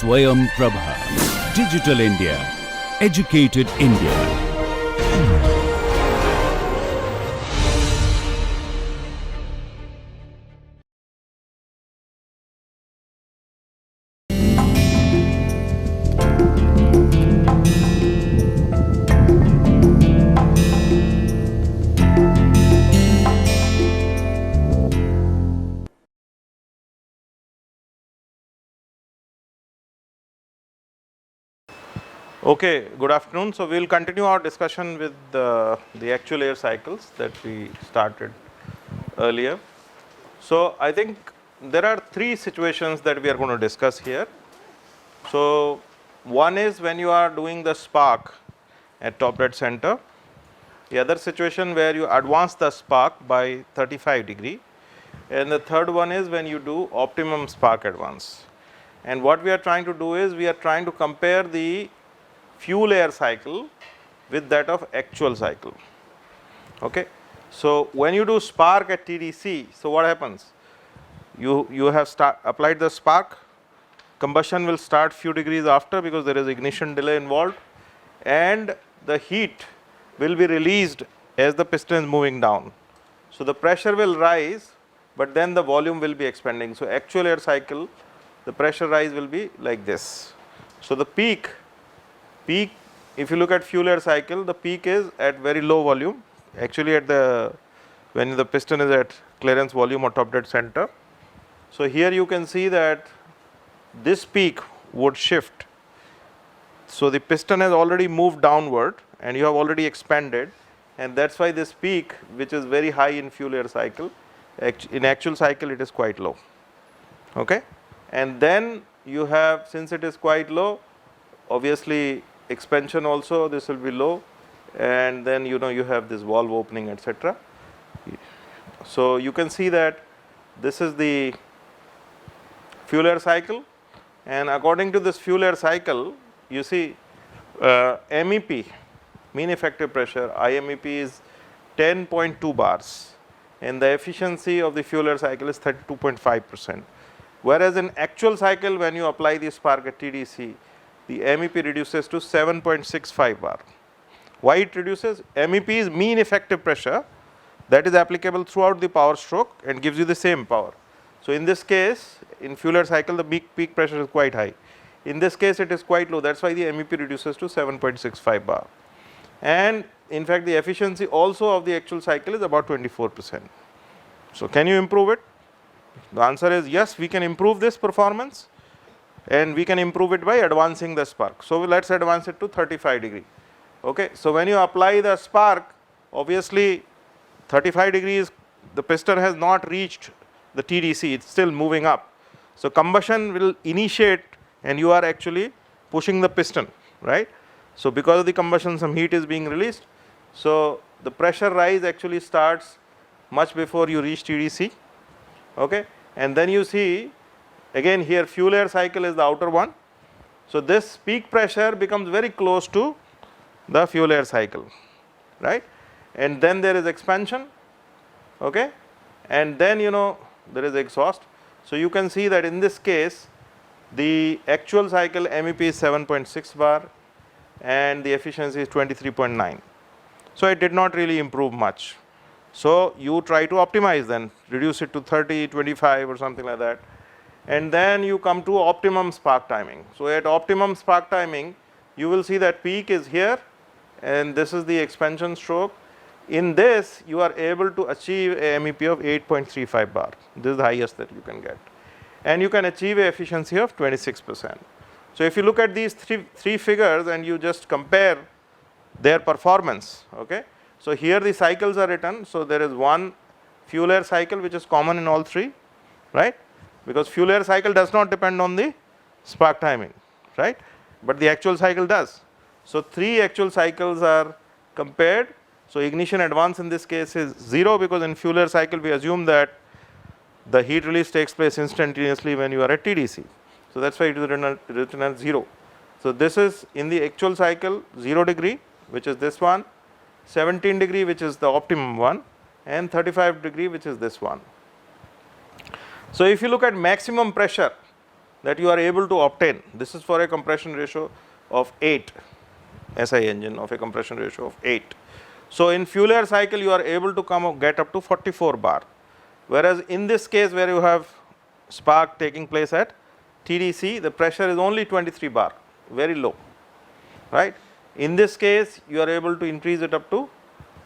Swayam Prabha. Digital India. Educated India. Okay, good afternoon. So we will continue our discussion with the actual air cycles that we started earlier. So I think there are three situations that we are going to discuss here. So one is when you are doing the spark at top dead center. The other situation where you advance the spark by 35 degree. And the third one is when you do optimum spark advance. And what we are trying to do is we are trying to compare the fuel air cycle with that of actual cycle. Okay. So when you do spark at TDC, so what happens? You have applied the spark, combustion will start few degrees after because there is ignition delay involved, and the heat will be released as the piston is moving down. So the pressure will rise, but then the volume will be expanding. So actual air cycle, the pressure rise will be like this. So the peak, if you look at fuel air cycle, the peak is at very low volume, actually at when the piston is at clearance volume or top dead center. So here you can see that this peak would shift. So the piston has already moved downward and you have already expanded, and that's why this peak, which is very high in fuel air cycle, in actual cycle it is quite low. Okay. And then you have, since it is quite low, obviously expansion also this will be low, and then you have this valve opening, etc. So you can see that this is the fuel air cycle, and according to this fuel air cycle, you see MEP, mean effective pressure, IMEP is 10.2 bars, and the efficiency of the fuel air cycle is 32.5%. Whereas in actual cycle, when you apply the spark at TDC, the MEP reduces to 7.65 bar. Why it reduces? MEP is mean effective pressure that is applicable throughout the power stroke and gives you the same power. So in this case, in fuel air cycle, the peak pressure is quite high. In this case, it is quite low. That's why the MEP reduces to 7.65 bar. And in fact, the efficiency also of the actual cycle is about 24%. So can you improve it? The answer is yes, we can improve this performance, and we can improve it by advancing the spark. So let's advance it to 35 degree. Okay. So when you apply the spark, obviously 35 degrees, the piston has not reached the TDC, it's still moving up. So combustion will initiate and you are actually pushing the piston, right? So because of the combustion, some heat is being released. So the pressure rise actually starts much before you reach TDC. Okay. And then you see again here fuel air cycle is the outer one. So this peak pressure becomes very close to the fuel air cycle, right? And then there is expansion, okay? And then there is exhaust. So you can see that in this case the actual cycle MEP is 7.6 bar and the efficiency is 23.9. So it did not really improve much. So you try to optimize, then reduce it to 30, 25 or something like that, and then you come to optimum spark timing. So at optimum spark timing, you will see that peak is here and this is the expansion stroke. In this you are able to achieve a MEP of 8.35 bar. This is the highest that you can get, and you can achieve a efficiency of 26%. So if you look at these three figures and you just compare their performance, okay. So here the cycles are written. So there is one fuel air cycle which is common in all three, right? Because fuel air cycle does not depend on the spark timing, right? But the actual cycle does. So three actual cycles are compared. So ignition advance in this case is 0, because in fuel air cycle we assume that the heat release takes place instantaneously when you are at TDC. So that's why it is written as 0. So this is in the actual cycle 0 degree, which is this one, 17 degree, which is the optimum one, and 35 degree, which is this one. So if you look at maximum pressure, that you are able to obtain. This is for a compression ratio of 8, SI engine of a compression ratio of 8. So in fuel air cycle you are able to get up to 44 bar, whereas in this case where you have spark taking place at TDC, the pressure is only 23 bar, very low, right. In this case you are able to increase it up to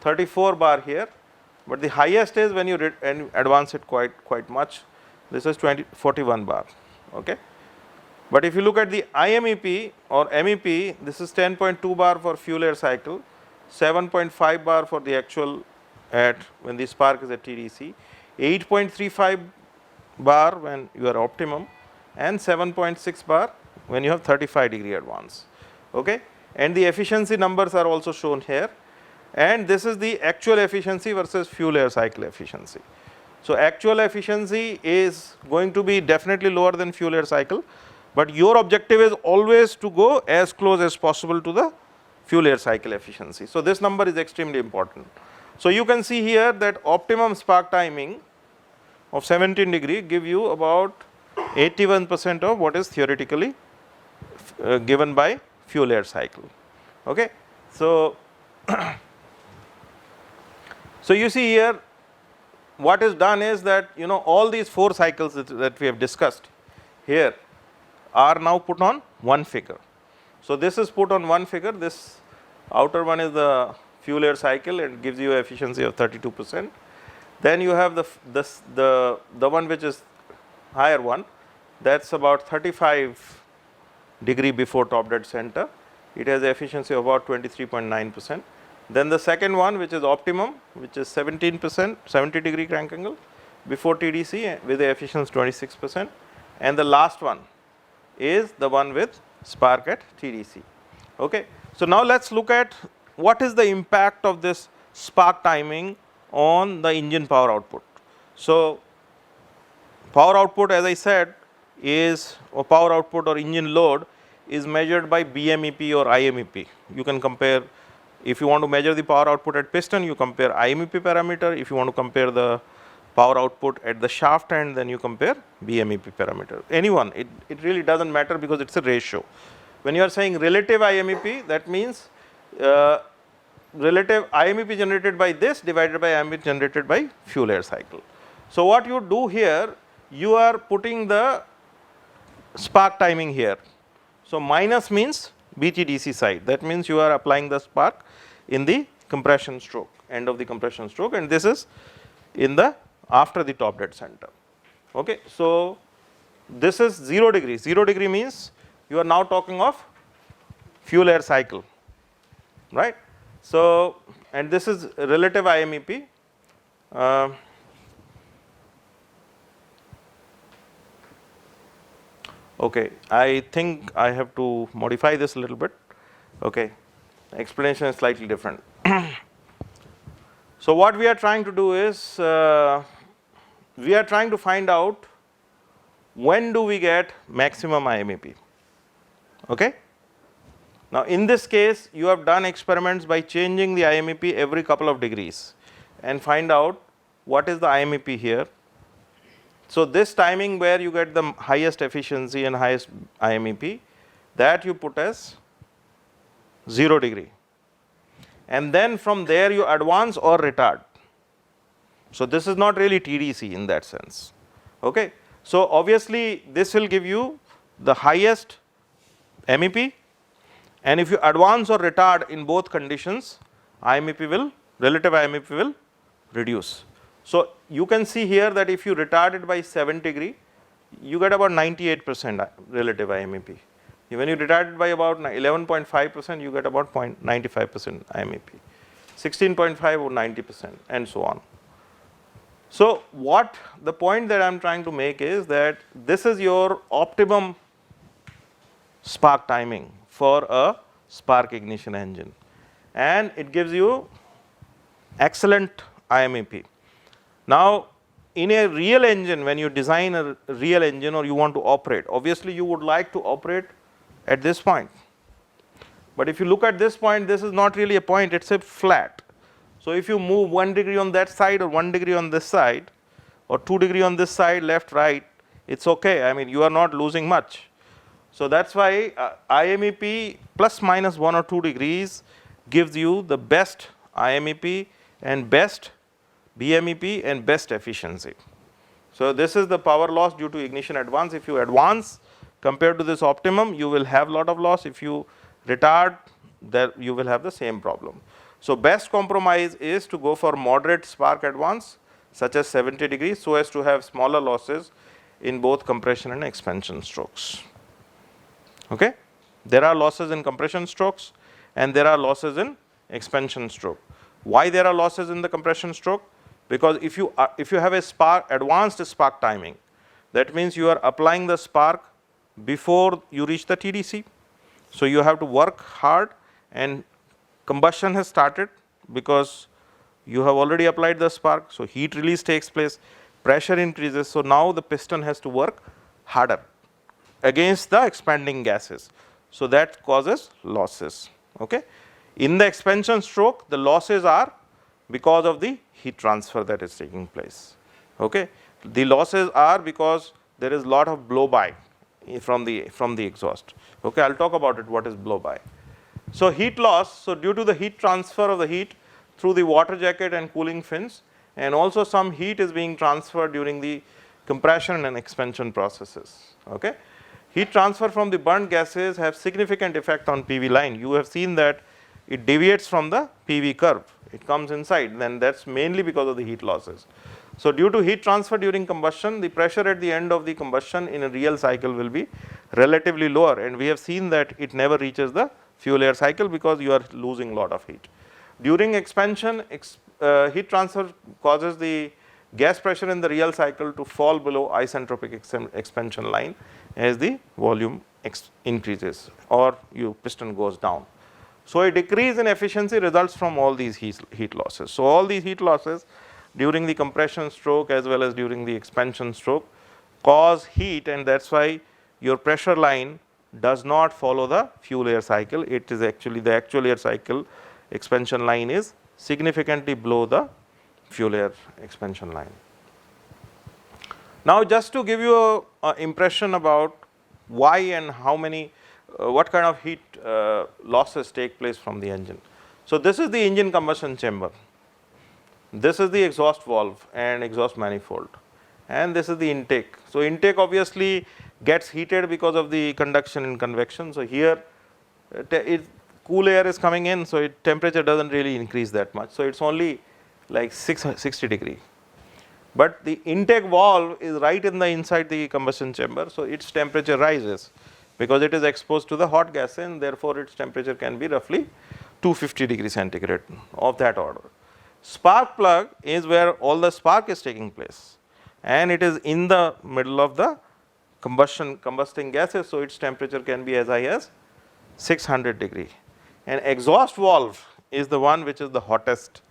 34 bar here, but the highest is when you advance it quite much. This is 41 bar, okay. But if you look at the IMEP or MEP, this is 10.2 bar for fuel air cycle, 7.5 bar for the actual at when the spark is at TDC, 8.35 bar when you are optimum, and 7.6 bar when you have 35-degree advance, okay. And the efficiency numbers are also shown here, and this is the actual efficiency versus fuel air cycle efficiency. So actual efficiency is going to be definitely lower than fuel air cycle, but your objective is always to go as close as possible to the fuel air cycle efficiency. So this number is extremely important. So you can see here that optimum spark timing of 17 degree give you about 81% of what is theoretically given by fuel air cycle, okay. So so you see here what is done is that all these 4 cycles that we have discussed here are now put on one figure. So this is put on one figure. This outer one is the fuel air cycle and gives you efficiency of 32%. Then you have the one which is higher one, that's about 35 degree before top dead center. It has efficiency of about 23.9%. Then the second one, which is optimum, which is 17%, 70 degree crank angle before TDC with the efficiency 26%. And the last one is the one with spark at TDC, okay. So now let's look at what is the impact of this spark timing on the engine power output. So power output, as I said, is power output or engine load is measured by BMEP or IMEP. You can compare, if you want to measure the power output at piston, you compare IMEP parameter. If you want to compare the power output at the shaft end, then you compare BMEP parameter. Anyone, it really doesn't matter because it's a ratio. When you are saying relative IMEP, that means relative IMEP generated by this divided by IMEP generated by fuel air cycle. So what you do here, you are putting the spark timing here. So minus means BTDC side, that means you are applying the spark in the compression stroke, end of the compression stroke, and this is in the after the top dead center, okay. So this is 0 degree. 0 degree means you are now talking of fuel air cycle, right. So and this is relative IMEP. Okay, I think I have to modify this a little bit, okay. Explanation is slightly different. So what we are trying to do is we are trying to find out when do we get maximum IMEP, okay. Now in this case you have done experiments by changing the IMEP every couple of degrees and find out what is the IMEP here. So this timing where you get the highest efficiency and highest IMEP, that you put as 0 degree, and then from there you advance or retard. So this is not really TDC in that sense, okay. So obviously this will give you the highest MEP, and if you advance or retard in both conditions, relative IMEP will reduce. So you can see here that if you retard it by 7 degree, you get about 98% relative IMEP. When you retard it by about 11.5%, you get about 0.95% IMEP, 16.5 or 90%, and so on. So what the point that I am trying to make is that this is your optimum spark timing for a spark ignition engine, and it gives you excellent IMEP. Now in a real engine, when you design a real engine or you want to operate, obviously you would like to operate at this point. But if you look at this point, this is not really a point, it's a flat. So if you move 1 degree on that side or 1 degree on this side or 2 degree on this side, left, right, it's okay. I mean, you are not losing much. So that's why IMEP plus minus 1 or 2 degrees gives you the best IMEP and best BMEP and best efficiency. So this is the power loss due to ignition advance. If you advance compared to this optimum, you will have lot of loss. If you retard, then you will have the same problem. So best compromise is to go for moderate spark advance, such as 70 degrees, so as to have smaller losses in both compression and expansion strokes. Okay? There are losses in compression strokes and there are losses in expansion stroke. Why there are losses in the compression stroke? Because if you have a spark, advanced spark timing, that means you are applying the spark before you reach the TDC. So you have to work hard and combustion has started because you have already applied the spark. So heat release takes place, pressure increases. So now the piston has to work harder against the expanding gases. So that causes losses. Okay? In the expansion stroke, the losses are because of the heat transfer that is taking place. Okay? The losses are because there is lot of blow by from the exhaust. Okay? I'll talk about it, what is blow by. So heat loss, so due to the heat transfer of the heat through the water jacket and cooling fins, and also some heat is being transferred during the compression and expansion processes. Okay? Heat transfer from the burnt gases have significant effect on PV line. You have seen that it deviates from the PV curve. It comes inside, then that's mainly because of the heat losses. So due to heat transfer during combustion, the pressure at the end of the combustion in a real cycle will be relatively lower, and we have seen that it never reaches the fuel air cycle because you are losing lot of heat. During expansion, heat transfer causes the gas pressure in the real cycle to fall below isentropic expansion line as the volume increases or your piston goes down. So a decrease in efficiency results from all these heat losses. So all these heat losses during the compression stroke as well as during the expansion stroke cause heat, and that's why your pressure line does not follow the fuel air cycle. It is actually the actual air cycle expansion line is significantly below the fuel air expansion line. Now just to give you an impression about why and how many what kind of heat losses take place from the engine. So this is the engine combustion chamber, this is the exhaust valve and exhaust manifold, and this is the intake. So intake obviously gets heated because of the conduction and convection. So here cool air is coming in, so temperature doesn't really increase that much. So it's only like 60 degree. But the intake valve is right in the inside the combustion chamber, so its temperature rises because it is exposed to the hot gas, and therefore its temperature can be roughly 250 degrees centigrade of that order. Spark plug is where all the spark is taking place, and it is in the middle of the combusting gases, so its temperature can be as high as 600 degree. And exhaust valve is the one which is the hottest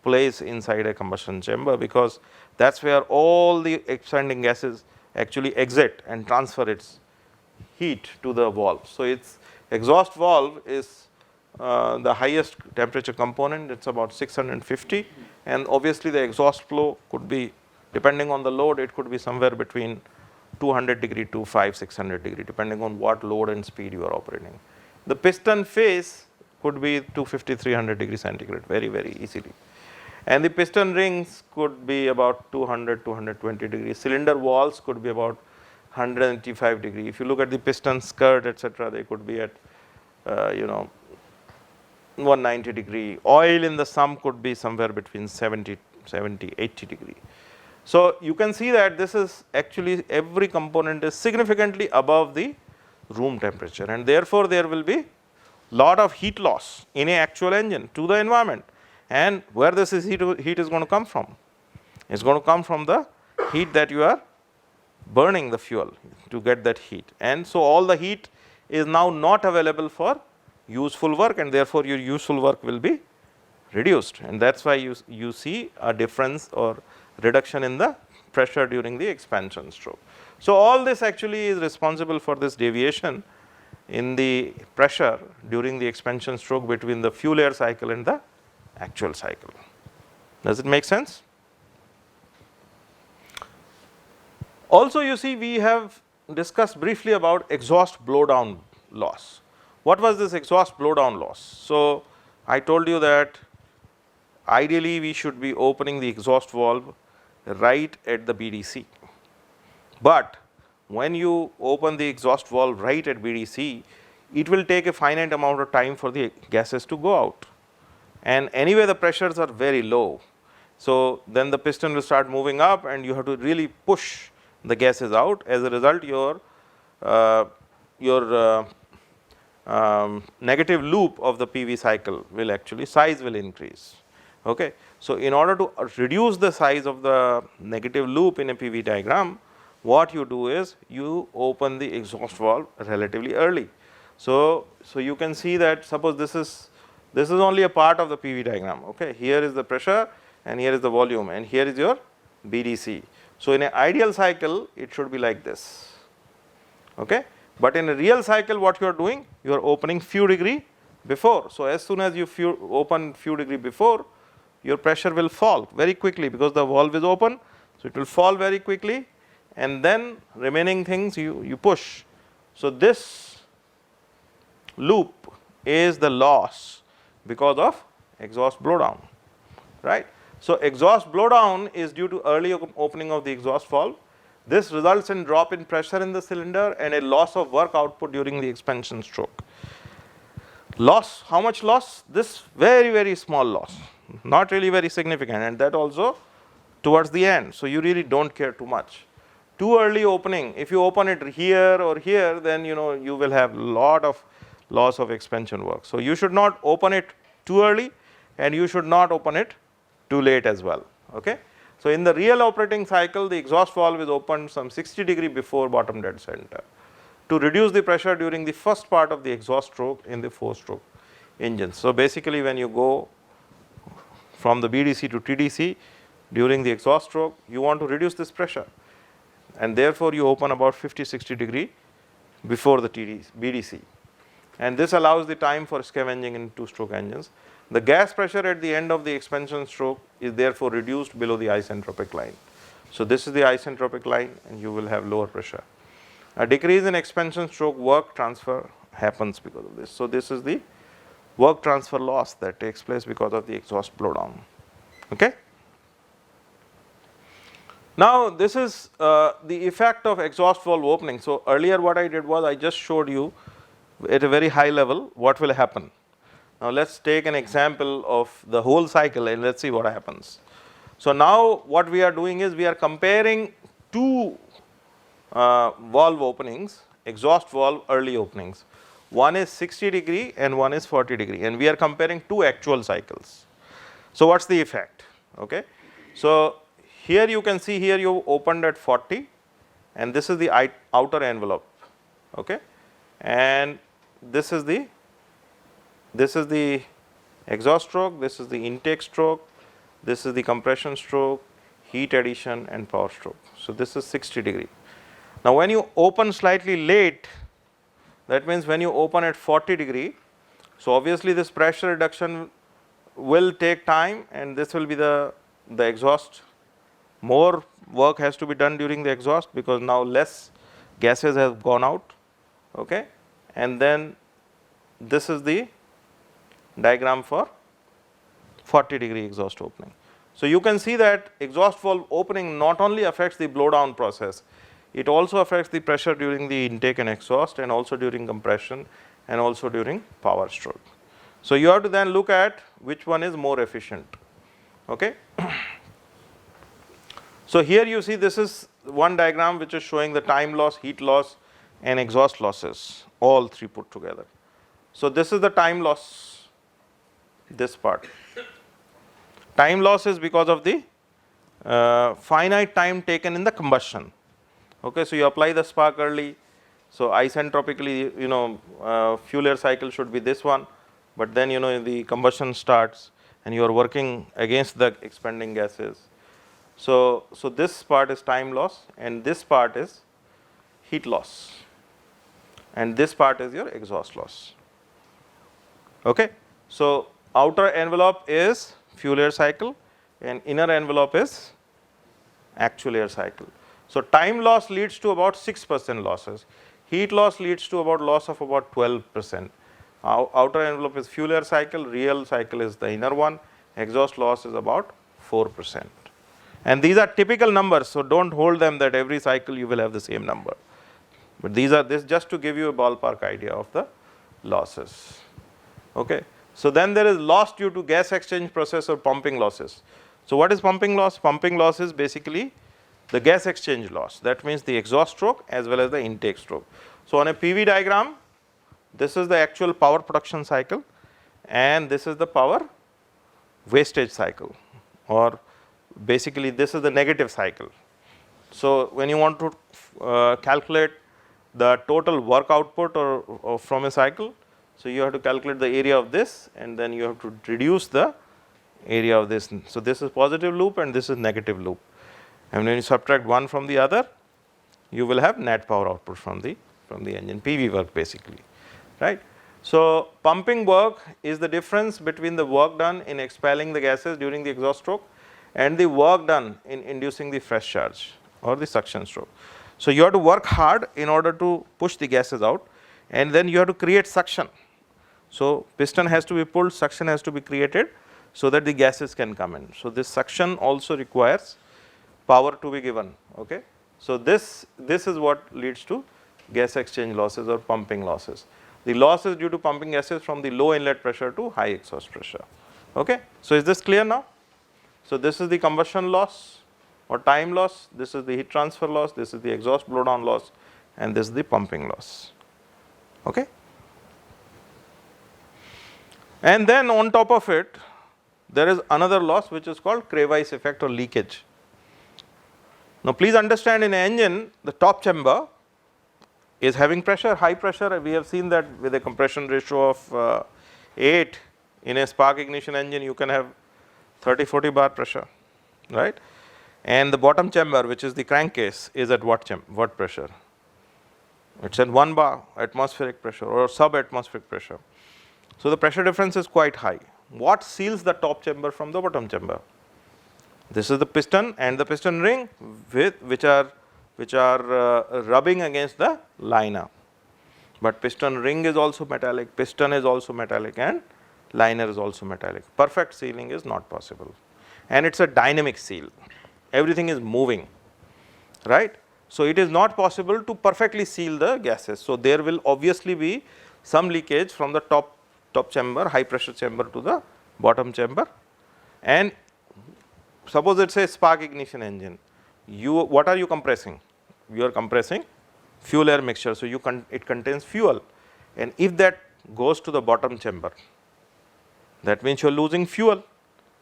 place inside a combustion chamber, because that's where all the expanding gases actually exit and transfer its heat to the valve. So its exhaust valve is the highest temperature component, it's about 650, and obviously the exhaust flow could be, depending on the load, it could be somewhere between 200 degree to 500-600 degree, depending on what load and speed you are operating. The piston face could be 250-300 degree centigrade very, very easily. And the piston rings could be about 200-220 degrees. Cylinder walls could be about 185 degree. If you look at the piston skirt, etc., they could be at 190 degree. Oil in the sump could be somewhere between 70-80 degree. So you can see that this is actually every component is significantly above the room temperature, and therefore there will be lot of heat loss in an actual engine to the environment. And where this is heat is going to come from? It's going to come from the heat that you are burning the fuel to get that heat. And so all the heat is now not available for useful work, and therefore your useful work will be reduced. And that's why you see a difference or reduction in the pressure during the expansion stroke. So all this actually is responsible for this deviation in the pressure during the expansion stroke between the fuel air cycle and the actual cycle. Does it make sense? Also you see, we have discussed briefly about exhaust blowdown loss. What was this exhaust blowdown loss? So I told you that ideally we should be opening the exhaust valve right at the BDC. But when you open the exhaust valve right at BDC, it will take a finite amount of time for the gases to go out. And anyway the pressures are very low. So then the piston will start moving up and you have to really push the gases out. As a result, your negative loop of the PV cycle will actually, size will increase. Okay. So in order to reduce the size of the negative loop in a PV diagram, what you do is you open the exhaust valve relatively early. So you can see that, suppose this is only a part of the PV diagram. Okay. Here is the pressure and here is the volume and here is your BDC. So in an ideal cycle it should be like this. Okay. But in a real cycle what you are doing, you are opening few degree before. So as soon as you open few degree before, your pressure will fall very quickly because the valve is open. So it will fall very quickly and then remaining things you push. So this loop is the loss because of exhaust blowdown, right. So exhaust blowdown is due to early opening of the exhaust valve. This results in drop in pressure in the cylinder and a loss of work output during the expansion stroke. Loss, how much loss? This very small loss, not really very significant, and that also towards the end. So you really don't care too much. Too early opening, if you open it here or here, then you will have lot of loss of expansion work. So you should not open it too early and you should not open it too late as well. Okay. So in the real operating cycle, the exhaust valve is opened some 60 degree before bottom dead center to reduce the pressure during the first part of the exhaust stroke in the 4-stroke engines. So basically when you go from the BDC to TDC during the exhaust stroke, you want to reduce this pressure and therefore you open about 50-60 degree before the BDC, and this allows the time for scavenging in 2-stroke engines. The gas pressure at the end of the expansion stroke is therefore reduced below the isentropic line. So this is the isentropic line and you will have lower pressure. A decrease in expansion stroke work transfer happens because of this. So this is the work transfer loss that takes place because of the exhaust blowdown. Okay. Now this is the effect of exhaust valve opening. So earlier what I did was I just showed you at a very high level what will happen. Now let's take an example of the whole cycle and let's see what happens. So now what we are doing is we are comparing two valve openings, exhaust valve early openings. One is 60 degree and one is 40 degree, and we are comparing two actual cycles. So what's the effect? Okay. So here you can see, here you opened at 40 and this is the outer envelope. Okay. And this is the exhaust stroke, this is the intake stroke, this is the compression stroke, heat addition and power stroke. So this is 60 degree. Now when you open slightly late, that means when you open at 40 degree, so obviously this pressure reduction will take time and this will be the exhaust. More work has to be done during the exhaust because now less gases have gone out. Okay. And then this is the diagram for 40 degree exhaust opening. So you can see that exhaust valve opening not only affects the blowdown process, it also affects the pressure during the intake and exhaust and also during compression and also during power stroke. So you have to then look at which one is more efficient. Okay. So here you see this is one diagram which is showing the time loss, heat loss and exhaust losses, all three put together. So this is the time loss, this part. Time loss is because of the finite time taken in the combustion. Okay, so you apply the spark early. So isentropically, fuel air cycle should be this one, but then the combustion starts and you are working against the expanding gases. So this part is time loss and this part is heat loss and this part is your exhaust loss. Okay. So outer envelope is fuel air cycle and inner envelope is actual air cycle. So time loss leads to about 6% losses. Heat loss leads to about loss of about 12%. Outer envelope is fuel air cycle, real cycle is the inner one, exhaust loss is about 4%. And these are typical numbers, so don't hold them that every cycle you will have the same number. But these are this just to give you a ballpark idea of the losses. Okay. So then there is loss due to gas exchange process or pumping losses. So what is pumping loss? Pumping loss is basically the gas exchange loss. That means the exhaust stroke as well as the intake stroke. So on a PV diagram, this is the actual power production cycle and this is the power wastage cycle, or basically this is the negative cycle. So when you want to calculate the total work output or from a cycle, so you have to calculate the area of this and then you have to reduce the area of this. So this is positive loop and this is negative loop. And when you subtract one from the other, you will have net power output from the engine, PV work basically, right. So pumping work is the difference between the work done in expelling the gases during the exhaust stroke and the work done in inducing the fresh charge or the suction stroke. So you have to work hard in order to push the gases out, and then you have to create suction. So piston has to be pulled, suction has to be created so that the gases can come in. So this suction also requires power to be given. Okay. So this is what leads to gas exchange losses or pumping losses. The loss is due to pumping gases from the low inlet pressure to high exhaust pressure. Okay. So is this clear now? So this is the combustion loss or time loss, this is the heat transfer loss, this is the exhaust blowdown loss, and this is the pumping loss. Okay. And then on top of it, there is another loss which is called Kravitz effect or leakage. Now please understand, in an engine, the top chamber is having pressure, high pressure. We have seen that with a compression ratio of 8 in a spark ignition engine, you can have 30-40 bar pressure, right. And the bottom chamber, which is the crankcase, is at what pressure? It's at 1 bar atmospheric pressure or sub-atmospheric pressure. So the pressure difference is quite high. What seals the top chamber from the bottom chamber? This is the piston and the piston ring which are rubbing against the liner. But piston ring is also metallic, piston is also metallic, and liner is also metallic. Perfect sealing is not possible, and it's a dynamic seal. Everything is moving, right. So it is not possible to perfectly seal the gases. So there will obviously be some leakage from the top chamber, high pressure chamber, to the bottom chamber. And suppose it's a spark ignition engine, what are you compressing? You are compressing fuel air mixture, so it contains fuel, and if that goes to the bottom chamber, that means you are losing fuel,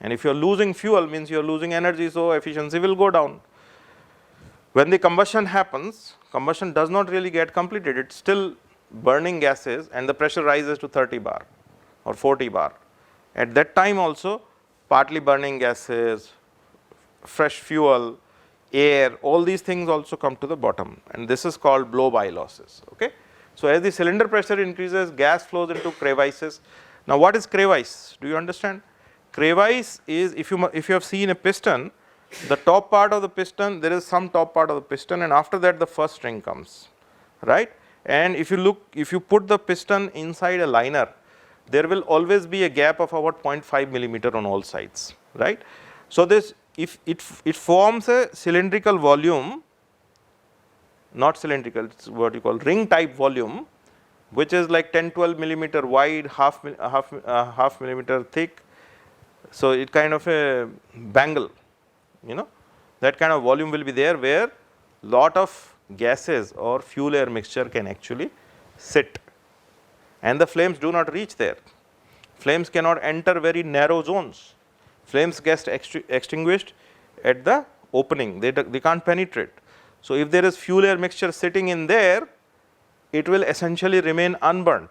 and if you are losing fuel means you are losing energy, so efficiency will go down. When the combustion happens, combustion does not really get completed, it's still burning gases and the pressure rises to 30 bar or 40 bar. At that time also, partly burning gases, fresh fuel, air, all these things also come to the bottom, and this is called blow-by losses. Okay. So as the cylinder pressure increases, gas flows into crevices. Now what is crevice? Do you understand? Crevice is, if you have seen a piston, the top part of the piston, there is some top part of the piston, and after that the first ring comes, right. And if you put the piston inside a liner, there will always be a gap of about 0.5 millimeter on all sides, right. So this, if it forms a cylindrical volume, not cylindrical, it's what you call ring type volume, which is like 10-12 millimeter wide, half millimeter thick. So it kind of a bangle, that kind of volume will be there where lot of gases or fuel air mixture can actually sit, and the flames do not reach there. Flames cannot enter very narrow zones. Flames get extinguished at the opening, they can't penetrate. So if there is fuel air mixture sitting in there, it will essentially remain unburnt,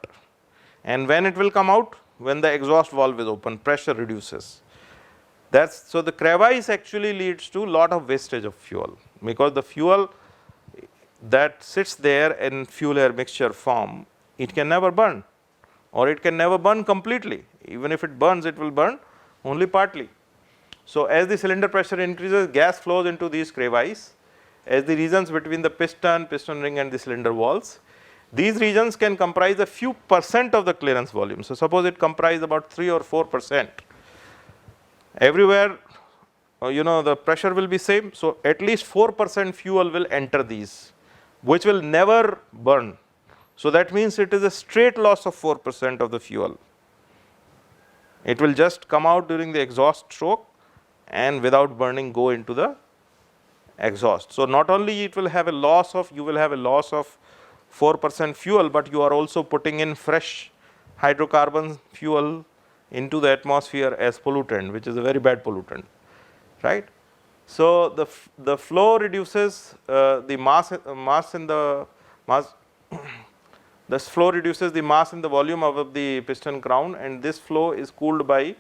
and when it will come out? When the exhaust valve is open, pressure reduces. So the crevice actually leads to lot of wastage of fuel, because the fuel that sits there in fuel air mixture form, it can never burn, or it can never burn completely. Even if it burns, it will burn only partly. So as the cylinder pressure increases, gas flows into these crevice, as the regions between the piston ring and the cylinder walls. These regions can comprise a few percent of the clearance volume. So suppose it comprises about 3 or 4%. Everywhere, the pressure will be same. So at least 4% fuel will enter these, which will never burn. So that means it is a straight loss of 4% of the fuel. It will just come out during the exhaust stroke and without burning go into the exhaust. So not only you will have a loss of 4% fuel, but you are also putting in fresh hydrocarbon fuel into the atmosphere as pollutant, which is a very bad pollutant, right? So the flow reduces the flow reduces the mass in the volume of the piston crown, and this flow is cooled by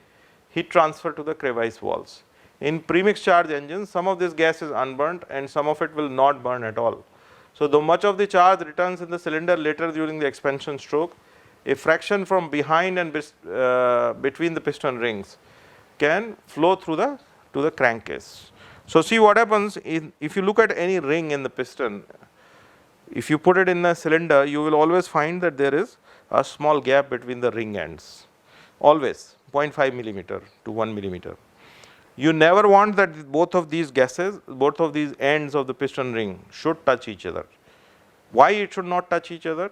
heat transfer to the crevice walls. In premix charge engines, some of this gas is unburnt and some of it will not burn at all. So though much of the charge returns in the cylinder later during the expansion stroke, a fraction from behind and between the piston rings can flow through to the crankcase. So see what happens if you look at any ring in the piston. If you put it in a cylinder, you will always find that there is a small gap between the ring ends, always 0.5 millimeter to 1 millimeter. You never want that both of these ends of the piston ring should touch each other. Why it should not touch each other?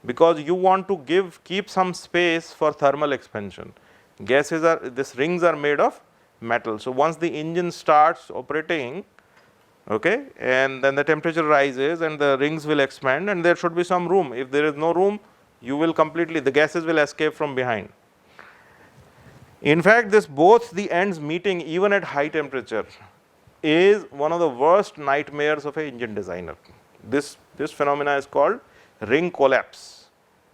Because you want to keep some space for thermal expansion. These rings are made of metal. So once the engine starts operating, okay, and then the temperature rises and the rings will expand and there should be some room. If there is no room, the gases will escape from behind. In fact, both the ends meeting even at high temperature is one of the worst nightmares of an engine designer. This phenomena is called ring collapse,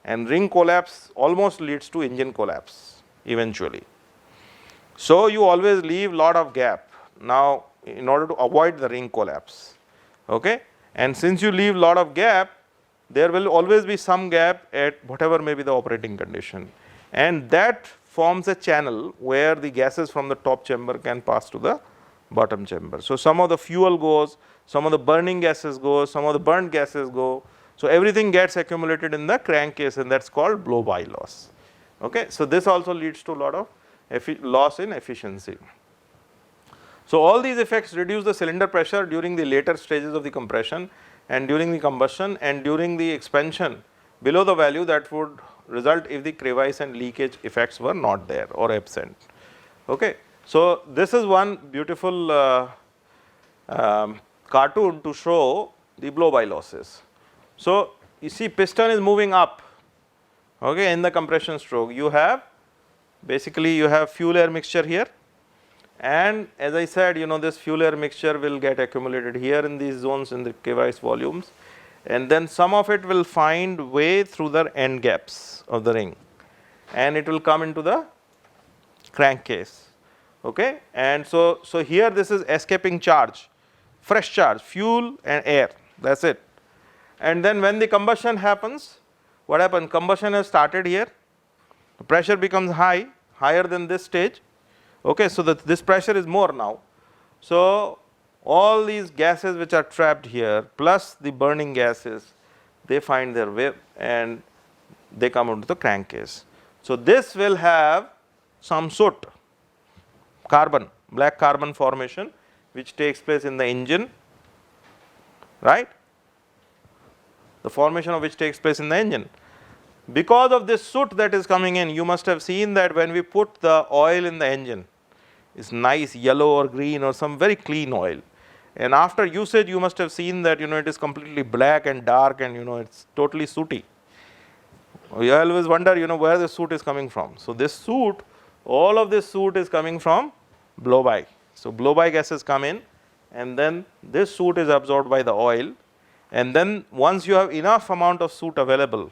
and ring collapse almost leads to engine collapse eventually. So you always leave lot of gap now in order to avoid the ring collapse, okay, and since you leave lot of gap, there will always be some gap at whatever may be the operating condition, and that forms a channel where the gases from the top chamber can pass to the bottom chamber. So some of the fuel goes, some of the burning gases go, some of the burnt gases go. So everything gets accumulated in the crankcase, and that's called blow-by loss. Okay, so this also leads to a lot of loss in efficiency. So all these effects reduce the cylinder pressure during the later stages of the compression and during the combustion and during the expansion below the value that would result if the crevice and leakage effects were not there or absent. Okay, so this is one beautiful cartoon to show the blow-by losses. So you see piston is moving up, okay, in the compression stroke. You have fuel air mixture here, and as I said, this fuel air mixture will get accumulated here in these zones in the crevice volumes, and then some of it will find way through the end gaps of the ring and it will come into the crankcase, okay. And so here this is escaping charge, fresh charge, fuel and air, that's it. And then when the combustion happens, what happens? Combustion has started here, the pressure becomes higher than this stage, okay. So this pressure is more now. So all these gases which are trapped here plus the burning gases, they find their way and they come into the crankcase. So this will have some soot, black carbon formation, which takes place in the engine, right? The formation of which takes place in the engine. Because of this soot that is coming in, you must have seen that when we put the oil in the engine, it's nice yellow or green or some very clean oil. And after usage, you must have seen that it is completely black and dark and it's totally sooty. You always wonder where the soot is coming from. So this soot, all of this soot is coming from blow-by. So blow-by gases come in and then this soot is absorbed by the oil, and then once you have enough amount of soot available,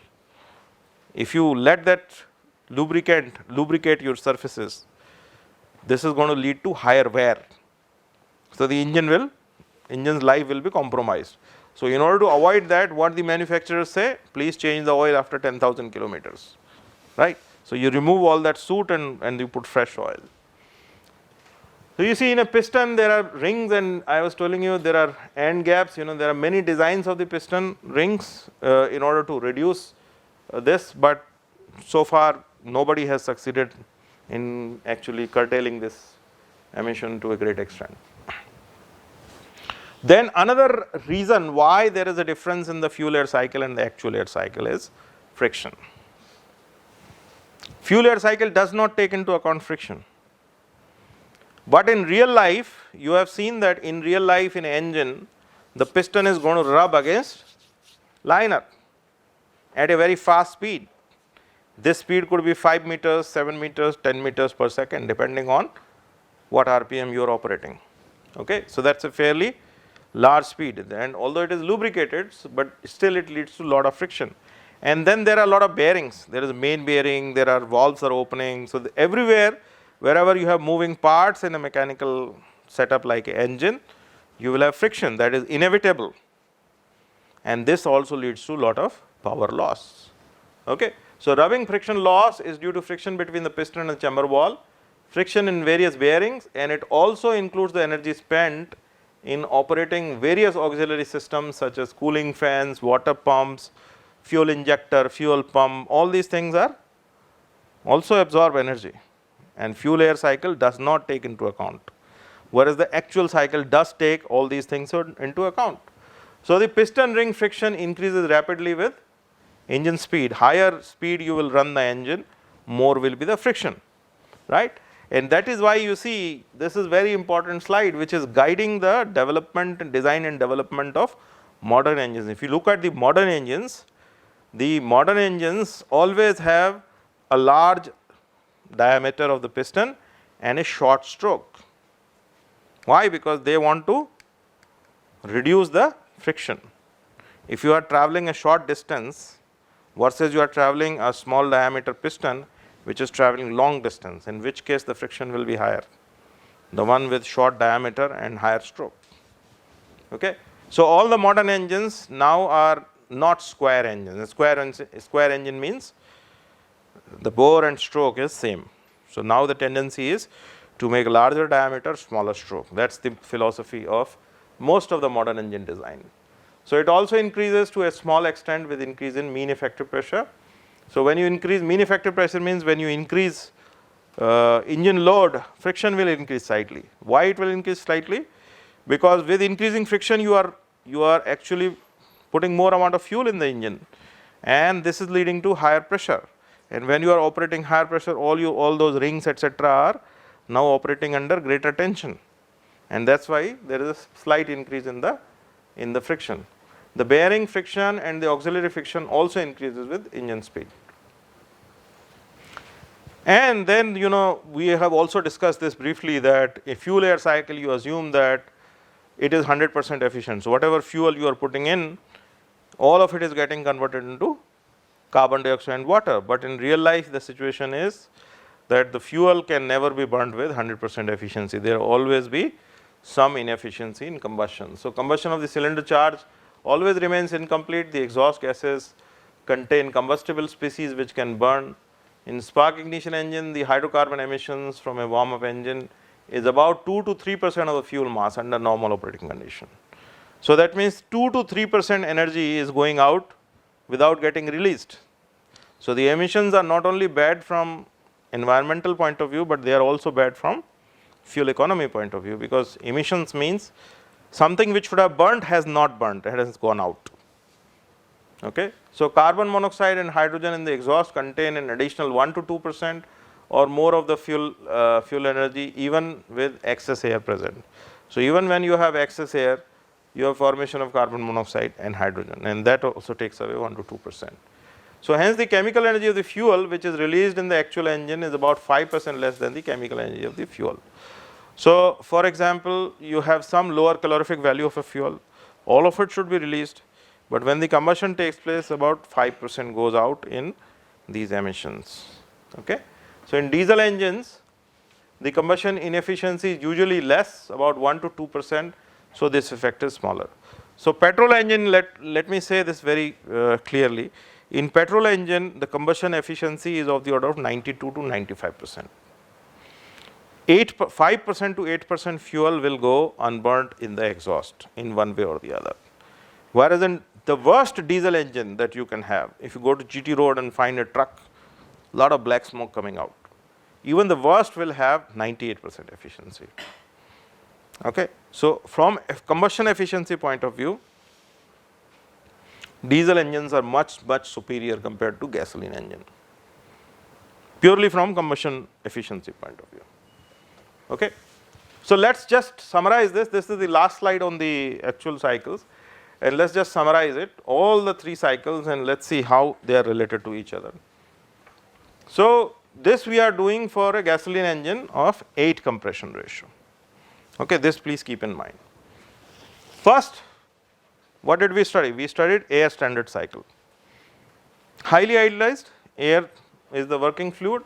if you let that lubricate your surfaces, this is going to lead to higher wear. So the engine's life will be compromised. So in order to avoid that, what the manufacturers say, please change the oil after 10,000 kilometers, right? So you remove all that soot and you put fresh oil. So you see in a piston there are rings, and I was telling you there are end gaps, there are many designs of the piston rings in order to reduce this, but so far nobody has succeeded in actually curtailing this emission to a great extent. Then another reason why there is a difference in the fuel air cycle and the actual air cycle is friction. Fuel air cycle does not take into account friction. But in real life, you have seen that in real life in engine, the piston is going to rub against liner at a very fast speed. This speed could be 5 meters, 7 meters, 10 meters per second, depending on what RPM you are operating. Okay, so that's a fairly large speed, and although it is lubricated, but still it leads to a lot of friction. And then there are a lot of bearings. There is a main bearing, there are valves are opening. So everywhere, wherever you have moving parts in a mechanical setup like an engine, you will have friction. That is inevitable. And this also leads to a lot of power loss. Okay. So rubbing friction loss is due to friction between the piston and chamber wall, friction in various bearings, and it also includes the energy spent in operating various auxiliary systems such as cooling fans, water pumps, fuel injector, fuel pump. All these things are also absorb energy, and fuel air cycle does not take into account, whereas the actual cycle does take all these things into account. So the piston ring friction increases rapidly with engine speed. Higher speed you will run the engine, more will be the friction, right? And that is why you see this is very important slide, which is guiding the development, design and development of modern engines. If you look at the modern engines always have a large diameter of the piston and a short stroke. Why? Because they want to reduce the friction. If you are traveling a short distance versus you are traveling a small diameter piston which is traveling long distance, in which case the friction will be higher, the one with short diameter and higher stroke. Okay. So all the modern engines now are not square engines. A square engine means the bore and stroke is same. So now the tendency is to make larger diameter, smaller stroke. That's the philosophy of most of the modern engine design. So it also increases to a small extent with increase in mean effective pressure. So when you increase mean effective pressure means when you increase engine load, friction will increase slightly. Why it will increase slightly? Because with increasing friction you are actually putting more amount of fuel in the engine, and this is leading to higher pressure. And when you are operating higher pressure, all those rings etc. are now operating under greater tension, and that's why there is a slight increase in the friction. The bearing friction and the auxiliary friction also increases with engine speed. And then we have also discussed this briefly, that a fuel air cycle you assume that it is 100% efficient. So whatever fuel you are putting in, all of it is getting converted into carbon dioxide and water. But in real life the situation is that the fuel can never be burned with 100% efficiency. There will always be some inefficiency in combustion. So combustion of the cylinder charge always remains incomplete. The exhaust gases contain combustible species which can burn. In spark ignition engine, the hydrocarbon emissions from a warm up engine is about 2 to 3% of the fuel mass under normal operating condition. So that means 2 to 3% energy is going out without getting released. So the emissions are not only bad from environmental point of view, but they are also bad from fuel economy point of view, because emissions means something which should have burnt has not burnt, it has gone out. Okay. So carbon monoxide and hydrogen in the exhaust contain an additional 1 to 2% or more of the fuel energy, even with excess air present. So even when you have excess air, you have formation of carbon monoxide and hydrogen, and that also takes away 1 to 2%. So hence the chemical energy of the fuel which is released in the actual engine is about 5% less than the chemical energy of the fuel. So for example, you have some lower calorific value of a fuel, all of it should be released, but when the combustion takes place, about 5% goes out in these emissions. Okay. So in diesel engines, the combustion inefficiency is usually less, about 1 to 2%, so this effect is smaller. So petrol engine, let me say this very clearly. In petrol engine, the combustion efficiency is of the order of 92 to 95%. 5% to 8% fuel will go unburnt in the exhaust in one way or the other. Whereas in the worst diesel engine that you can have, if you go to GT road and find a truck, a lot of black smoke coming out. Even the worst will have 98% efficiency. Okay. So from a combustion efficiency point of view, diesel engines are much superior compared to gasoline engine, purely from combustion efficiency point of view. Okay. So let's just summarize this. This is the last slide on the actual cycles, and let's just summarize it, all the 3 cycles, and let's see how they are related to each other. So this we are doing for a gasoline engine of 8 compression ratio. Okay, this please keep in mind. First, what did we study? We studied air standard cycle. Highly idealized, air is the working fluid.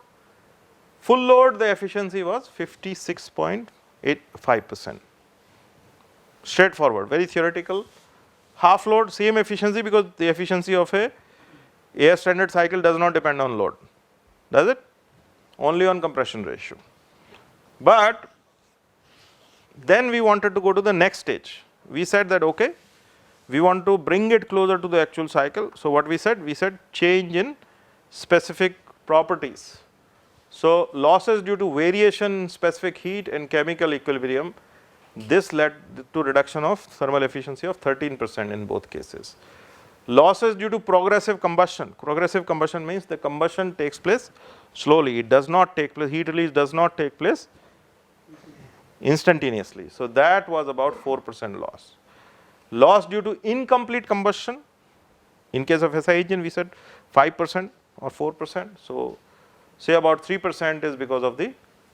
Full load, the efficiency was 56.85%. Straightforward, very theoretical. Half load, same efficiency, because the efficiency of a air standard cycle does not depend on load, does it? Only on compression ratio. But then we wanted to go to the next stage. We said that okay, we want to bring it closer to the actual cycle. So what we said? We said change in specific properties. So losses due to variation in specific heat and chemical equilibrium, this led to reduction of thermal efficiency of 13% in both cases. Losses due to progressive combustion. Progressive combustion means the combustion takes place slowly. It does not take place, heat release does not take place instantaneously. So that was about 4% loss. Loss due to incomplete combustion. In case of SI engine, we said 5% or 4%. So say about 3% is because of the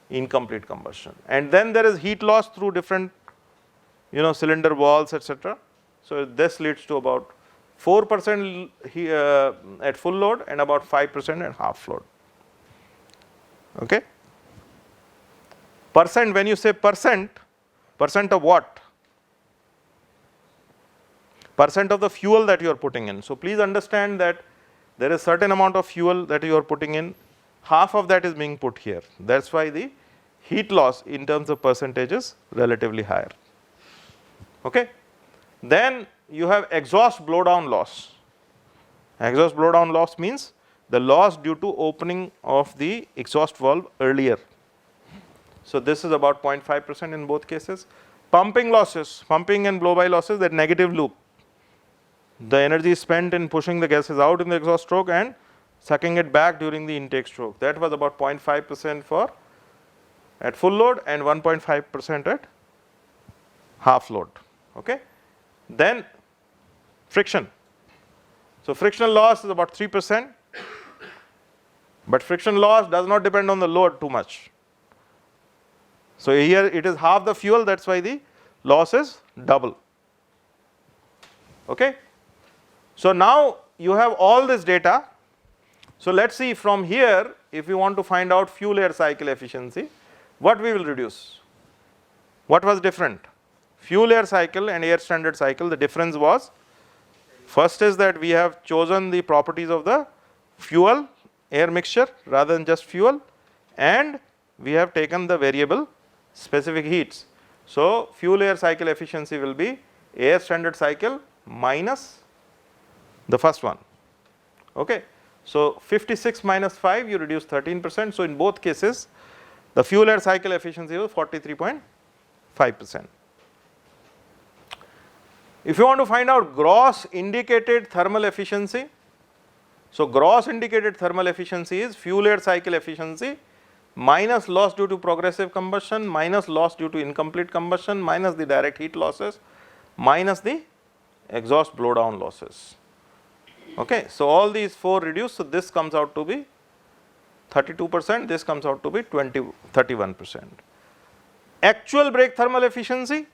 incomplete combustion. And then there is heat loss through different, cylinder walls, etc. So this leads to about 4% at full load and about 5% at half load. Okay. Percent, when you say percent of what? Percent of the fuel that you are putting in. So please understand that there is certain amount of fuel that you are putting in, half of that is being put here. That's why the heat loss in terms of percentage is relatively higher. Okay. Then you have exhaust blowdown loss. Exhaust blowdown loss means the loss due to opening of the exhaust valve earlier. So this is about 0.5% in both cases. Pumping losses, pumping and blow by losses, that negative loop. The energy spent in pushing the gases out in the exhaust stroke and sucking it back during the intake stroke. That was about 0.5% for at full load and 1.5% at half load. Okay. Then friction. So frictional loss is about 3%, but friction loss does not depend on the load too much. So here it is half the fuel, that's why the loss is double. Okay. So now you have all this data. So let's see from here, if you want to find out fuel air cycle efficiency, what we will reduce? What was different? Fuel air cycle and air standard cycle, the difference was, first is that we have chosen the properties of the fuel air mixture rather than just fuel, and we have taken the variable specific heats. So fuel air cycle efficiency will be air standard cycle minus the first one. Okay. So 56 minus 5, you reduce 13%. So in both cases, the fuel air cycle efficiency was 43.5%. If you want to find out gross indicated thermal efficiency, so gross indicated thermal efficiency is fuel air cycle efficiency minus loss due to progressive combustion, minus loss due to incomplete combustion, minus the direct heat losses, minus the exhaust blowdown losses. Okay. So all these 4 reduce, so this comes out to be 32%, this comes out to be 31%. Actual brake thermal efficiency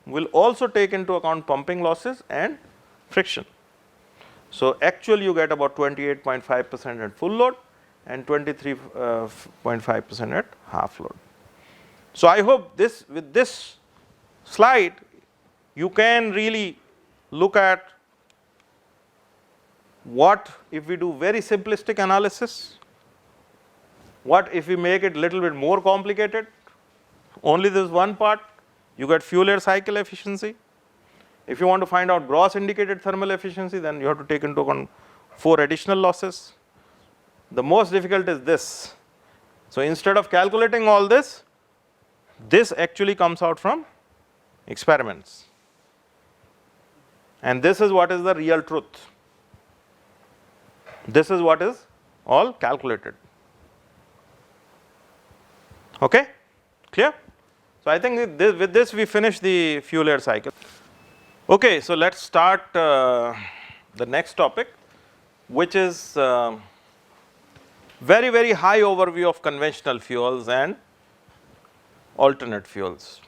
will also take into account pumping losses and friction. So actual you get about 28.5% at full load and 23.5% at half load. So I hope this, with this slide, you can really look at what if we do very simplistic analysis, what if we make it little bit more complicated, only this one part, you get fuel air cycle efficiency. If you want to find out gross indicated thermal efficiency, then you have to take into account 4 additional losses. The most difficult is this. So instead of calculating all this actually comes out from experiments. And this is what is the real truth. This is what is all calculated. Okay? Clear? So I think with this we finish the fuel air cycle. Okay, so let's start the next topic, which is very, very high overview of conventional fuels and alternate fuels.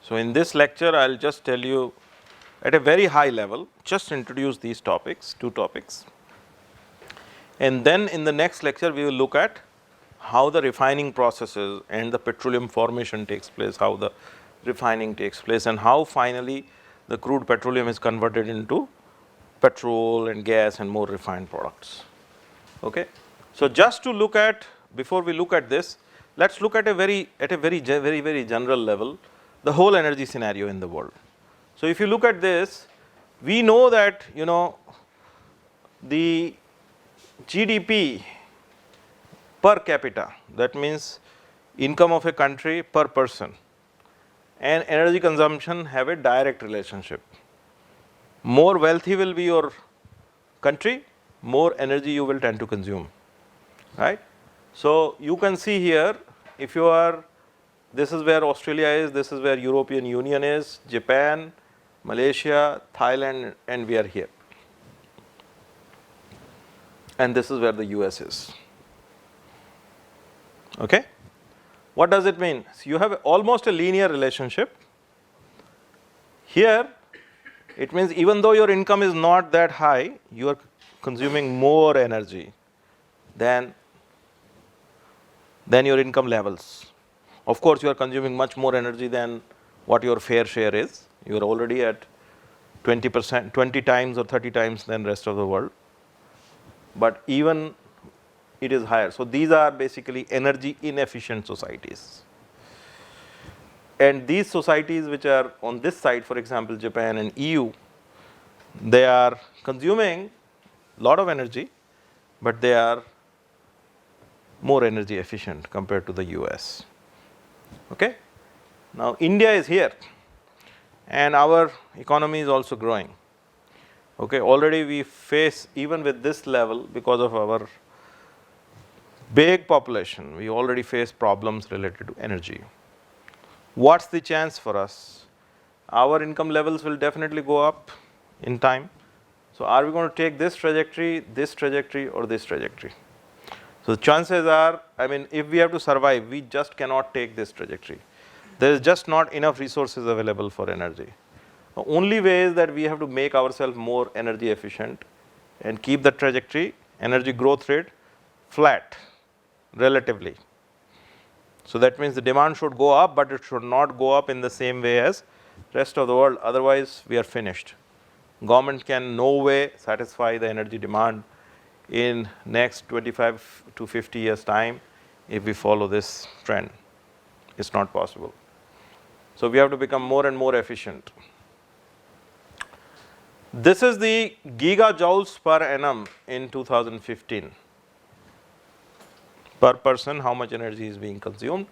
So in this lecture, I'll just tell you at a very high level, just introduce these topics, 2 topics. And then in the next lecture, we will look at how the refining processes and the petroleum formation takes place, how the refining takes place, and how finally the crude petroleum is converted into petrol and gas and more refined products. Okay. So just to look at, before we look at this, let's look at a very general level, the whole energy scenario in the world. So if you look at this, we know that, the GDP per capita, that means income of a country per person, and energy consumption have a direct relationship. More wealthy will be your country, more energy you will tend to consume, right? So you can see here, if you are, this is where Australia is, this is where European Union is, Japan, Malaysia, Thailand, and we are here. And this is where the US is. Okay? What does it mean? So you have almost a linear relationship. Here, it means even though your income is not that high, you are consuming more energy than your income levels. Of course, you are consuming much more energy than what your fair share is. You are already at 20%, 20 times or 30 times than rest of the world. But even it is higher. So these are basically energy inefficient societies. And these societies which are on this side, for example, Japan and EU, they are consuming a lot of energy, but they are more energy efficient compared to the US. Okay? Now India is here, and our economy is also growing. Okay, already we face, even with this level, because of our big population, we already face problems related to energy. What's the chance for us? Our income levels will definitely go up in time. So are we going to take this trajectory, or this trajectory? So the chances are, if we have to survive, we just cannot take this trajectory. There is just not enough resources available for energy. The only way is that we have to make ourselves more energy efficient and keep the trajectory, energy growth rate flat relatively. So that means the demand should go up, but it should not go up in the same way as rest of the world, otherwise we are finished. Government can no way satisfy the energy demand in next 25 to 50 years time if we follow this trend. It's not possible. So we have to become more and more efficient. This is the gigajoules per annum in 2015. Per person, how much energy is being consumed,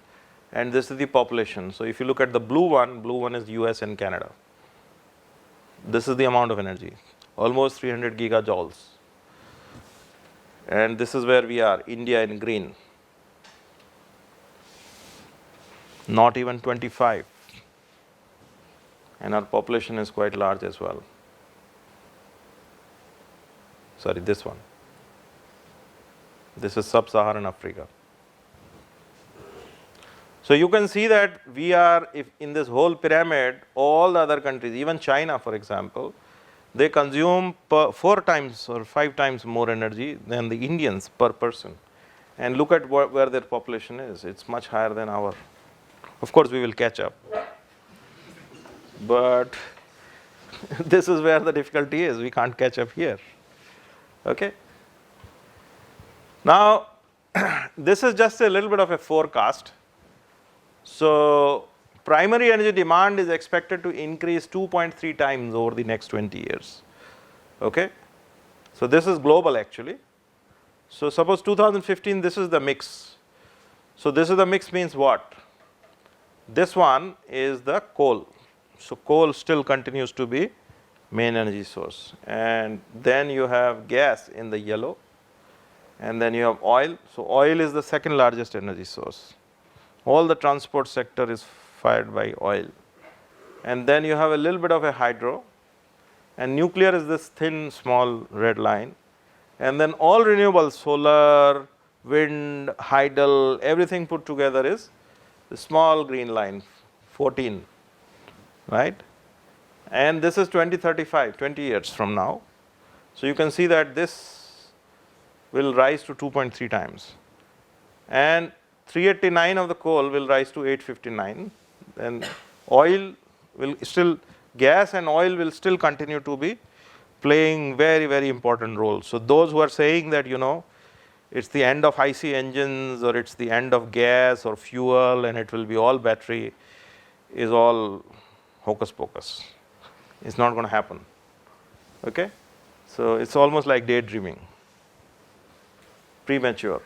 and this is the population. So if you look at the blue one is US and Canada. This is the amount of energy, almost 300 gigajoules. And this is where we are, India in green. Not even 25. And our population is quite large as well. Sorry, this one. This is sub-Saharan Africa. So you can see that we are, if in this whole pyramid, all the other countries, even China for example, they consume 4 times or 5 times more energy than the Indians per person. And look at where their population is. It's much higher than our. Of course, we will catch up. But this is where the difficulty is. We can't catch up here. Okay? Now, this is just a little bit of a forecast. So primary energy demand is expected to increase 2.3 times over the next 20 years. Okay. So this is global actually. So suppose 2015, this is the mix. So this is the mix means what? This one is the coal. So coal still continues to be main energy source, and then you have gas in the yellow, and then you have oil. So oil is the second largest energy source. All the transport sector is fired by oil, and then you have a little bit of a hydro, and nuclear is this thin small red line, and then all renewables, solar, wind, hydel, everything put together is the small green line, 14, right? And this is 2035, 20 years from now. So you can see that this will rise to 2.3 times, and 389 of the coal will rise to 859, and oil will still, gas and oil will still continue to be playing very, very important roles. So those who are saying that, you know, it's the end of IC engines, or it's the end of gas or fuel and it will be all battery, is all hocus pocus. It's not going to happen. Okay? So it's almost like daydreaming, premature.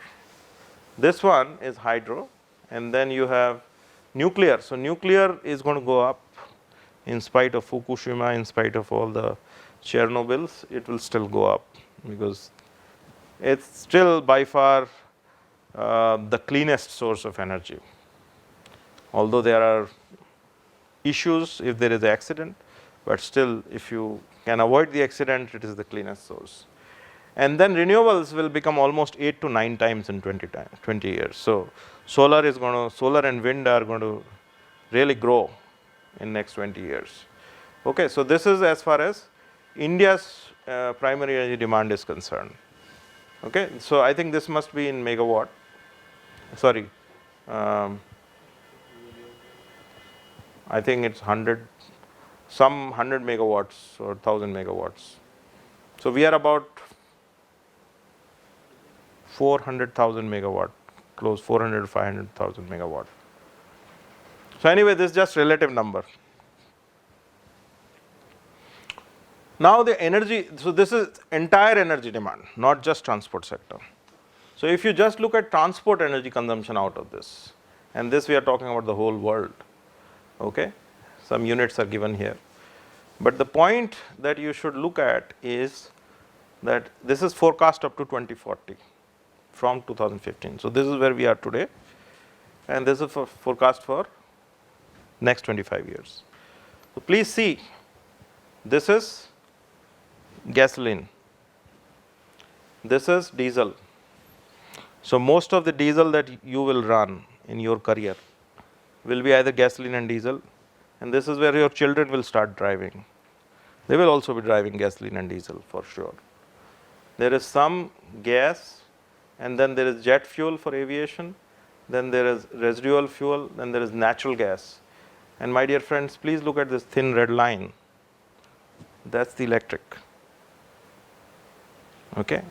This one is hydro, and then you have nuclear. So nuclear is going to go up in spite of Fukushima, in spite of all the Chernobyls, it will still go up because it's still by far the cleanest source of energy. Although there are issues if there is an accident, but still if you can avoid the accident, it is the cleanest source. And then renewables will become almost 8 to 9 times in 20 years. So solar and wind are going to really grow in next 20 years. Okay, so this is as far as India's primary energy demand is concerned. Okay, so I think this must be in megawatt. Sorry, I think it's 100, some 100 megawatts or 1000 megawatts. So we are about 400,000 megawatt, close 400 to 500,000 megawatt. So anyway, this is just relative number. Now the energy, so this is entire energy demand, not just transport sector. So if you just look at transport energy consumption out of this, and this we are talking about the whole world, okay, some units are given here. But the point that you should look at is that this is forecast up to 2040 from 2015. So this is where we are today, and this is for forecast for next 25 years. So please see, this is gasoline, this is diesel. So most of the diesel that you will run in your career will be either gasoline and diesel, and this is where your children will start driving. They will also be driving gasoline and diesel for sure. There is some gas, and then there is jet fuel for aviation, then there is residual fuel, then there is natural gas. And my dear friends, please look at this thin red line. That's the electric. Okay,